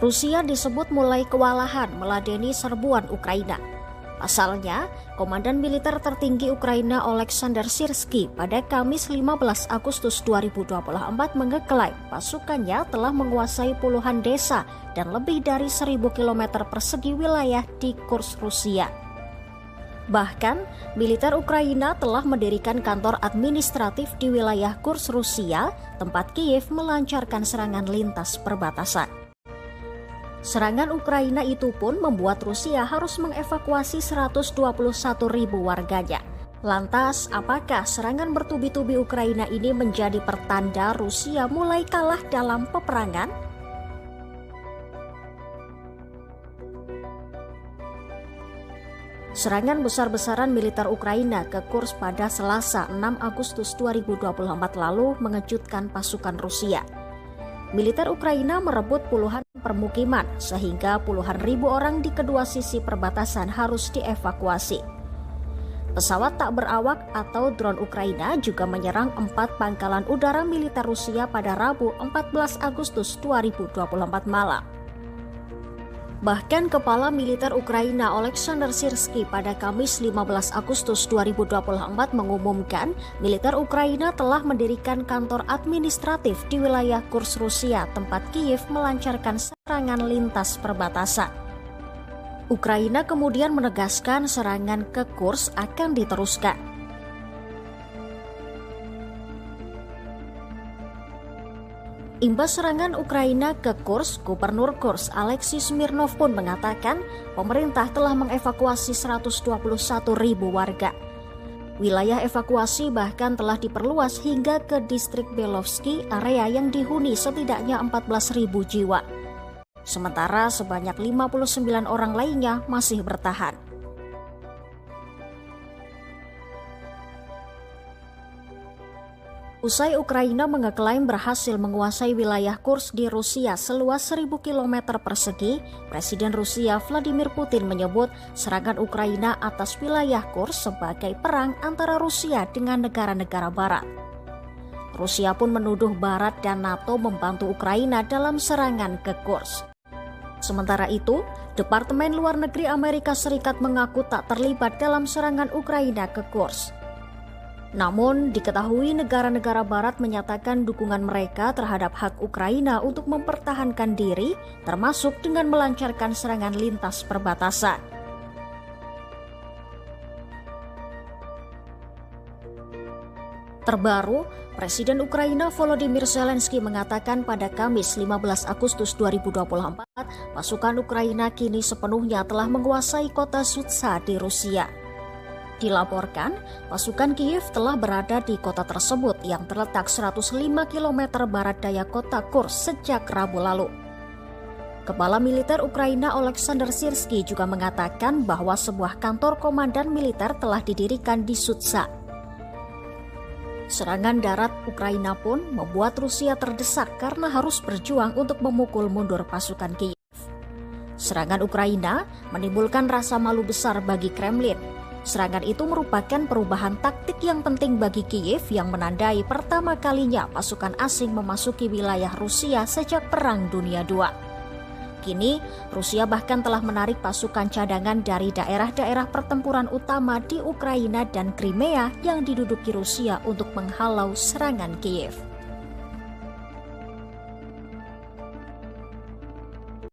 Rusia disebut mulai kewalahan meladeni serbuan Ukraina. Pasalnya, Komandan Militer Tertinggi Ukraina Oleksandr Syrskyi pada Kamis 15 Agustus 2024 mengklaim pasukannya telah menguasai puluhan desa dan lebih dari 1.000 km persegi wilayah di Kursk, Rusia. Bahkan, militer Ukraina telah mendirikan kantor administratif di wilayah Kursk, Rusia, tempat Kiev melancarkan serangan lintas perbatasan. Serangan Ukraina itu pun membuat Rusia harus mengevakuasi 121.000 warganya. Lantas, apakah serangan bertubi-tubi Ukraina ini menjadi pertanda Rusia mulai kalah dalam peperangan? Serangan besar-besaran militer Ukraina ke Kursk pada Selasa 6 Agustus 2024 lalu mengejutkan pasukan Rusia. Militer Ukraina merebut puluhan permukiman sehingga puluhan ribu orang di kedua sisi perbatasan harus dievakuasi. Pesawat tak berawak atau drone Ukraina juga menyerang 4 pangkalan udara militer Rusia pada Rabu 14 Agustus 2024 malam. Bahkan Kepala Militer Ukraina Oleksandr Syrskyi pada Kamis 15 Agustus 2024 mengumumkan militer Ukraina telah mendirikan kantor administratif di wilayah Kursk, Rusia, tempat Kiev melancarkan serangan lintas perbatasan. Ukraina kemudian menegaskan serangan ke Kursk akan diteruskan. Imbas serangan Ukraina ke Kursk, Gubernur Kursk Alexei Smirnov pun mengatakan pemerintah telah mengevakuasi 121.000 warga. Wilayah evakuasi bahkan telah diperluas hingga ke distrik Belovsky, area yang dihuni setidaknya 14.000 jiwa. Sementara sebanyak 59 orang lainnya masih bertahan. Usai Ukraina mengeklaim berhasil menguasai wilayah Kursk di Rusia seluas 1.000 km persegi, Presiden Rusia Vladimir Putin menyebut serangan Ukraina atas wilayah Kursk sebagai perang antara Rusia dengan negara-negara Barat. Rusia pun menuduh Barat dan NATO membantu Ukraina dalam serangan ke Kursk. Sementara itu, Departemen Luar Negeri Amerika Serikat mengaku tak terlibat dalam serangan Ukraina ke Kursk. Namun, diketahui negara-negara Barat menyatakan dukungan mereka terhadap hak Ukraina untuk mempertahankan diri, termasuk dengan melancarkan serangan lintas perbatasan. Terbaru, Presiden Ukraina Volodymyr Zelensky mengatakan pada Kamis 15 Agustus 2024, pasukan Ukraina kini sepenuhnya telah menguasai kota Sutsa di Rusia. Dilaporkan, pasukan Kiev telah berada di kota tersebut yang terletak 105 km barat daya kota Kursk sejak Rabu lalu. Kepala Militer Ukraina Oleksandr Syrskyi juga mengatakan bahwa sebuah kantor komandan militer telah didirikan di Sutsa. Serangan darat Ukraina pun membuat Rusia terdesak karena harus berjuang untuk memukul mundur pasukan Kiev. Serangan Ukraina menimbulkan rasa malu besar bagi Kremlin. Serangan itu merupakan perubahan taktik yang penting bagi Kiev yang menandai pertama kalinya pasukan asing memasuki wilayah Rusia sejak Perang Dunia II. Kini, Rusia bahkan telah menarik pasukan cadangan dari daerah-daerah pertempuran utama di Ukraina dan Crimea yang diduduki Rusia untuk menghalau serangan Kiev.